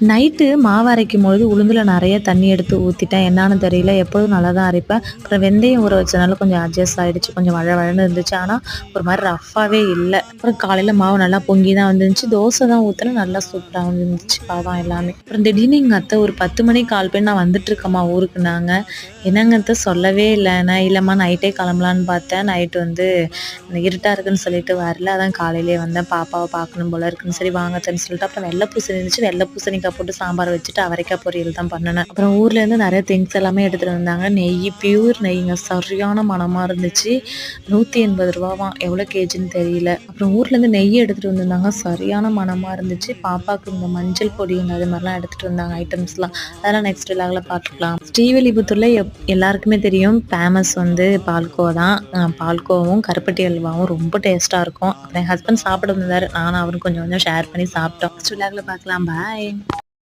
Night மாவு அரைக்கும்பொழுது உளுந்துல நெறைய தண்ணி எடுத்து ஊத்திட்டேன். என்னான்னு தெரியல. எப்பொழுதும் நல்லா தான் அரைப்பேன். அப்புறம் வெந்தயம் ஊற வச்சனால கொஞ்சம் அட்ஜஸ்ட் ஆயிடுச்சு. கொஞ்சம் வழவழன்னு இருந்துச்சு. ஆனா, ஒரு மாரி ரஃப்பாவே இல்ல. அப்புறம் காலையில மாவு நல்லா பொங்கி தான் வந்துருந்துச்சு. தோசை தான் ஊத்துனேன். நல்லா சூப்பரா வந்துருந்துச்சு பதம் எல்லாமே. அப்புறம் திடீர்னு எங்க அத்தை ஒரு 10 மணிக்கு கால் பண்ணி நான் வந்துட்டுருக்கேம்மா ஊருக்குன்னாங்க. என்னங்க அத்த சொல்லவே இல்ல. நான் இல்லம்மா நைட்டே கிளம்பலான்னு பார்த்தேன். நைட் வந்து இருட்டா இருக்குன்னு சொல்லிட்டு வரல. அதான் காலையிலேயே வந்தேன். பாப்பாவ பார்க்கணும் போல இருக்குன்னு. சரி வாங்க அத்தன்னு சொல்லிட்டு அப்புறம் வெள்ள பூசணி இருந்துச்சு. வெள்ள பூசணிக்காய் போட்டு சாம்பார் வச்சுட்டு அவரைக்காய் பொரியல் தான் பண்ணுனேன். அப்புறம் ஊர்லேருந்து நெறைய திங்ஸ் எல்லாமே எடுத்துட்டு வந்தாங்க. நெய் பியூர் நெய்ங்க. சரியான மணமா இருந்துச்சு. ரூ. 180வாம். எவ்வளோ கேஜின்னு தெரியல. அப்புறம் ஊர்லேருந்து நெய் எடுத்துட்டு வந்திருந்தாங்க. சரியான மணமா இருந்துச்சு. பாப்பாவுக்கு இந்த மஞ்சள் பொடிங்க அது மாதிரிலாம் எடுத்துட்டு வந்தாங்க ஐட்டம்ஸ்லாம். அதெல்லாம் நெக்ஸ்ட் விலாக்ல பார்த்துக்கலாம். ஸ்ரீவில்லிபுத்தூர்ல எல்லாருக்குமே தெரியும் ஃபேமஸ் வந்து பால்கோவா தான். பால்கோவாவும் கருப்பட்டி அல்வாவும் ரொம்ப டேஸ்ட்டா இருக்கும். அப்புறம் என் ஹஸ்பண்ட் சாப்பிட வந்தாரு. நானும் அவரும் கொஞ்சம் கொஞ்சம் ஷேர் பண்ணி சாப்பிட்டோம். நெக்ஸ்ட் விலாக்ல பார்க்கலாம். பாய்.